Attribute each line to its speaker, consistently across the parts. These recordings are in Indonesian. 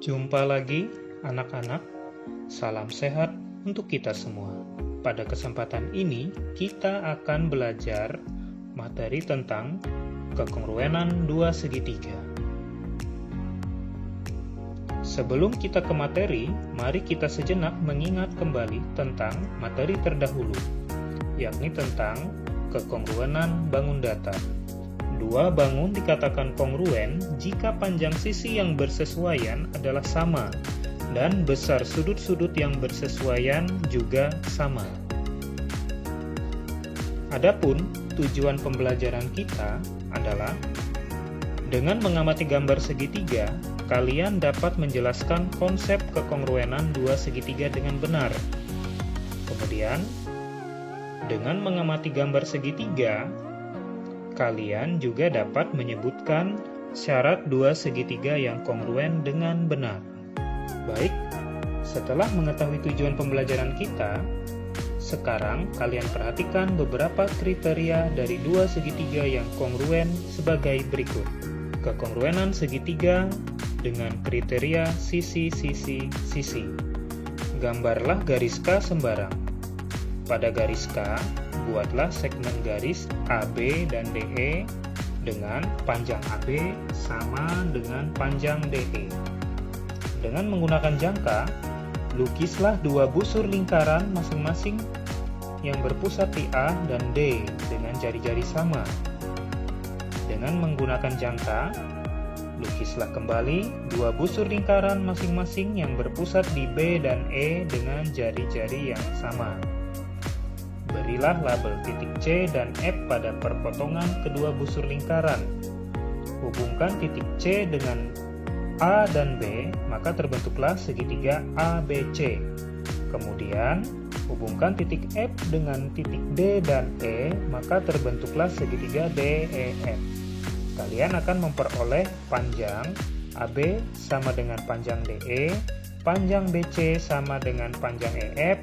Speaker 1: Jumpa lagi anak-anak, salam sehat untuk kita semua. Pada kesempatan ini kita akan belajar materi tentang kekongruenan dua segitiga. Sebelum kita ke materi, mari kita sejenak mengingat kembali tentang materi terdahulu, yakni tentang kekongruenan bangun datar. Dua bangun dikatakan kongruen jika panjang sisi yang bersesuaian adalah sama dan besar sudut-sudut yang bersesuaian juga sama. Adapun tujuan pembelajaran kita adalah dengan mengamati gambar segitiga, kalian dapat menjelaskan konsep kekongruenan dua segitiga dengan benar. Kemudian, dengan mengamati gambar segitiga, kalian juga dapat menyebutkan syarat dua segitiga yang kongruen dengan benar. Baik, setelah mengetahui tujuan pembelajaran kita, sekarang kalian perhatikan beberapa kriteria dari dua segitiga yang kongruen sebagai berikut. Kekongruenan segitiga dengan kriteria sisi-sisi-sisi. Gambarlah garis K sembarang. Pada garis K, buatlah segmen garis AB dan DE dengan panjang AB sama dengan panjang DE. Dengan menggunakan jangka, lukislah dua busur lingkaran masing-masing yang berpusat di A dan D dengan jari-jari sama. Dengan menggunakan jangka, lukislah kembali dua busur lingkaran masing-masing yang berpusat di B dan E dengan jari-jari yang sama. Berilah label titik C dan F pada perpotongan kedua busur lingkaran. Hubungkan titik C dengan A dan B, maka terbentuklah segitiga ABC. Kemudian, hubungkan titik F dengan titik D dan E, maka terbentuklah segitiga DEF. Kalian akan memperoleh panjang AB sama dengan panjang DE, panjang BC sama dengan panjang EF,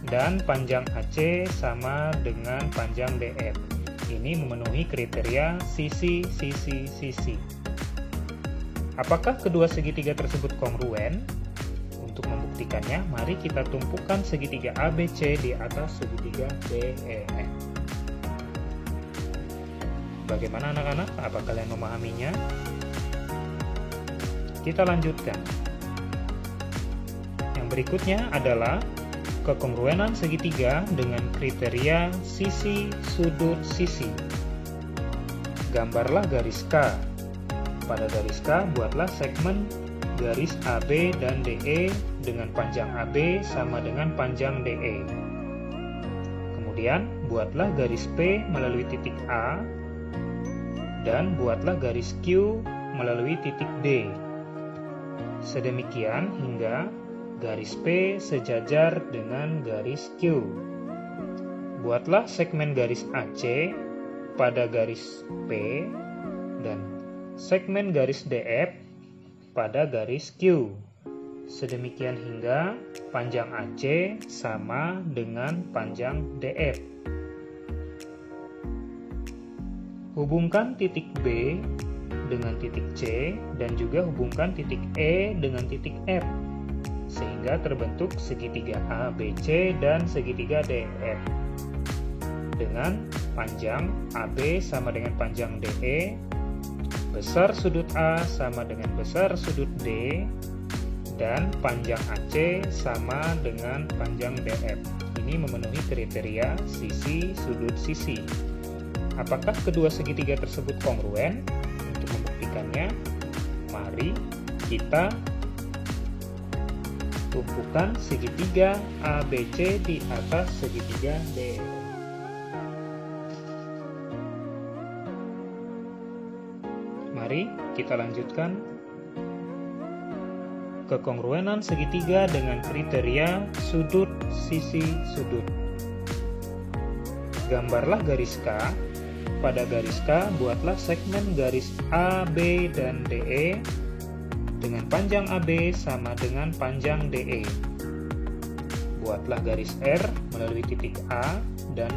Speaker 1: dan panjang AC sama dengan panjang DF. Ini memenuhi kriteria sisi-sisi-sisi. Apakah kedua segitiga tersebut kongruen? Untuk membuktikannya, mari kita tumpukan segitiga ABC di atas segitiga DEF. Bagaimana anak-anak? Apa kalian memahaminya? Kita lanjutkan. Yang berikutnya adalah kekongruenan segitiga dengan kriteria sisi sudut sisi. Gambarlah garis K. Pada garis K, buatlah segmen garis AB dan DE dengan panjang AB sama dengan panjang DE. Kemudian, buatlah garis P melalui titik A dan buatlah garis Q melalui titik D. Sedemikian hingga garis P sejajar dengan garis Q. Buatlah segmen garis AC pada garis P dan segmen garis DF pada garis Q. Sedemikian hingga panjang AC sama dengan panjang DF. Hubungkan titik B dengan titik C dan juga hubungkan titik E dengan titik F, sehingga terbentuk segitiga ABC dan segitiga DF. Dengan panjang AB sama dengan panjang DE, besar sudut A sama dengan besar sudut D, dan panjang AC sama dengan panjang DF. Ini memenuhi kriteria sisi sudut sisi. Apakah kedua segitiga tersebut kongruen? Untuk membuktikannya, mari kita tumpukan segitiga ABC di atas segitiga DE. Mari kita lanjutkan. Kekongruenan segitiga dengan kriteria sudut sisi sudut. Gambarlah garis K. Pada garis K, buatlah segmen garis AB dan DE dengan panjang AB sama dengan panjang DE. Buatlah garis R melalui titik A dan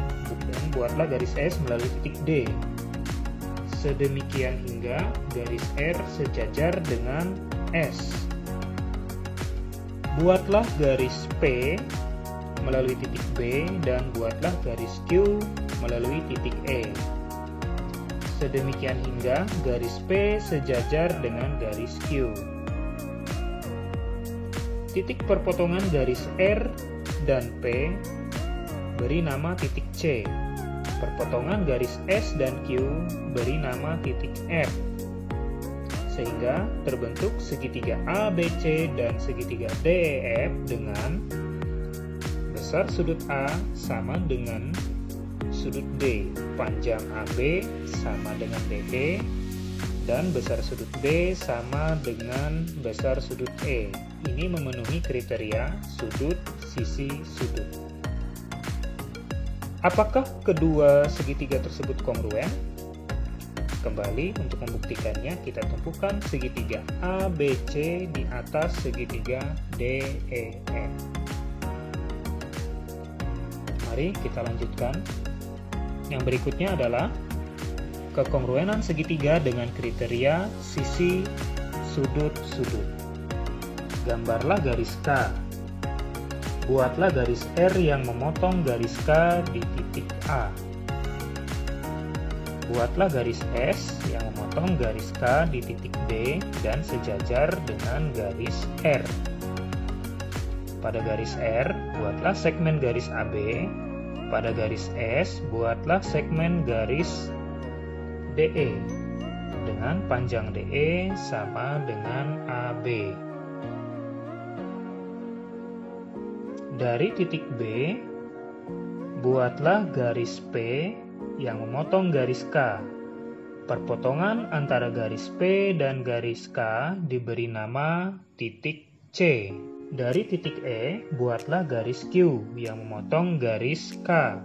Speaker 1: buatlah garis S melalui titik D. Sedemikian hingga garis R sejajar dengan S. Buatlah garis P melalui titik B dan buatlah garis Q melalui titik E. Sedemikian hingga garis P sejajar dengan garis Q. Titik perpotongan garis R dan P beri nama titik C. Perpotongan garis S dan Q beri nama titik F. Sehingga terbentuk segitiga ABC dan segitiga DEF dengan besar sudut A sama dengan sudut D, panjang AB sama dengan DE, dan besar sudut B sama dengan besar sudut E. Ini memenuhi kriteria sudut, sisi, sudut. Apakah kedua segitiga tersebut kongruen? Kembali, untuk membuktikannya kita tumpukan segitiga ABC di atas segitiga DEF. Mari kita lanjutkan. Yang berikutnya adalah kekongruenan segitiga dengan kriteria sisi, sudut, sudut. Gambarlah garis K. Buatlah garis R yang memotong garis K di titik A. Buatlah garis S yang memotong garis K di titik B dan sejajar dengan garis R. Pada garis R, buatlah segmen garis AB. Pada garis S, buatlah segmen garis DE dengan panjang DE sama dengan AB. Dari titik B, buatlah garis P yang memotong garis K. Perpotongan antara garis P dan garis K diberi nama titik C. Dari titik E, buatlah garis Q yang memotong garis K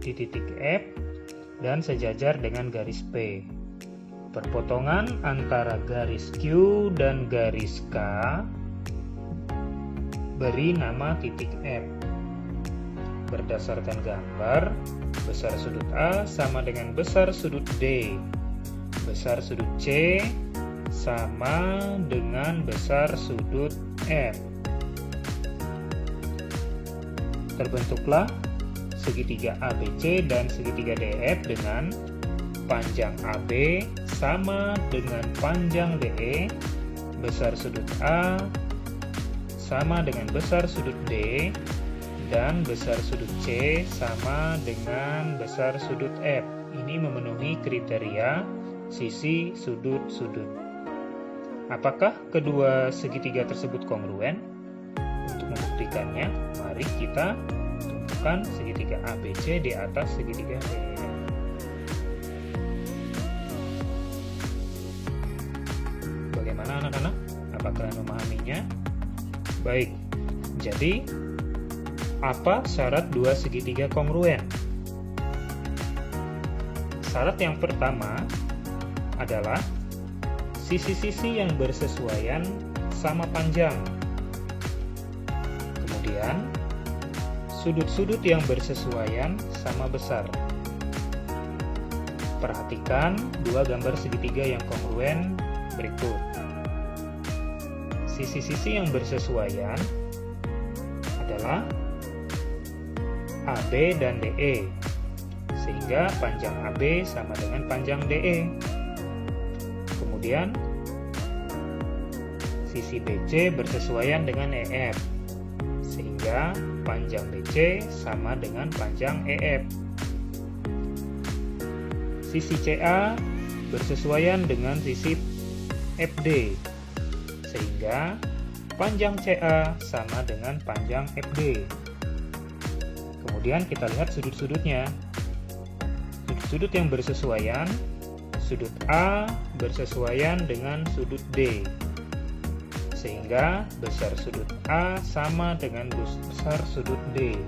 Speaker 1: di titik F dan sejajar dengan garis P. Perpotongan antara garis Q dan garis K beri nama titik F. Berdasarkan gambar, besar sudut A sama dengan besar sudut D. Besar sudut C sama dengan besar sudut F. Terbentuklah segitiga ABC dan segitiga DF dengan panjang AB sama dengan panjang DE, besar sudut A sama dengan besar sudut D, dan besar sudut C sama dengan besar sudut F. Ini memenuhi kriteria sisi, sudut, sudut. Apakah kedua segitiga tersebut kongruen? Untuk membuktikannya, mari kita tumpukan segitiga ABC di atas segitiga DE. Bagaimana anak-anak? Apakah memahaminya? Baik, jadi apa syarat dua segitiga kongruen? Syarat yang pertama adalah sisi-sisi yang bersesuaian sama panjang. Kemudian, sudut-sudut yang bersesuaian sama besar. Perhatikan dua gambar segitiga yang kongruen berikut. Sisi-sisi yang bersesuaian adalah AB dan DE, sehingga panjang AB sama dengan panjang DE. Kemudian, sisi BC bersesuaian dengan EF, sehingga panjang BC sama dengan panjang EF. Sisi CA bersesuaian dengan sisi FD, sehingga panjang CA sama dengan panjang FD. Kemudian kita lihat sudut-sudutnya. Sudut-sudut yang bersesuaian, sudut A bersesuaian dengan sudut D, sehingga besar sudut A sama dengan besar sudut D.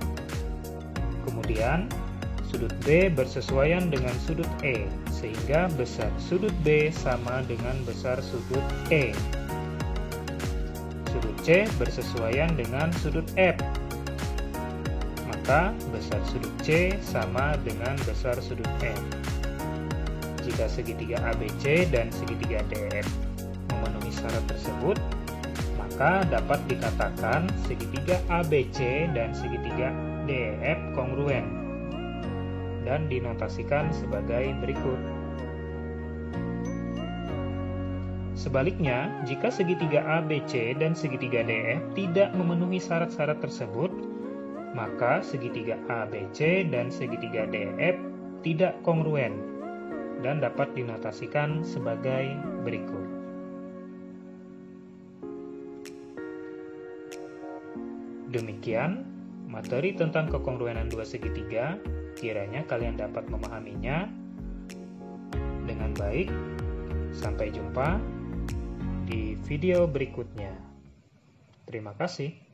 Speaker 1: Kemudian sudut B bersesuaian dengan sudut E, sehingga besar sudut B sama dengan besar sudut E. Sudut C bersesuaian dengan sudut F, maka besar sudut C sama dengan besar sudut F. Jika segitiga ABC dan segitiga DF memenuhi syarat tersebut, maka maka dapat dikatakan segitiga ABC dan segitiga DEF kongruen dan dinotasikan sebagai berikut. Sebaliknya, jika segitiga ABC dan segitiga DEF tidak memenuhi syarat-syarat tersebut, maka segitiga ABC dan segitiga DEF tidak kongruen dan dapat dinotasikan sebagai berikut. Demikian materi tentang kekongruenan dua segitiga. Kiranya kalian dapat memahaminya dengan baik. Sampai jumpa di video berikutnya. Terima kasih.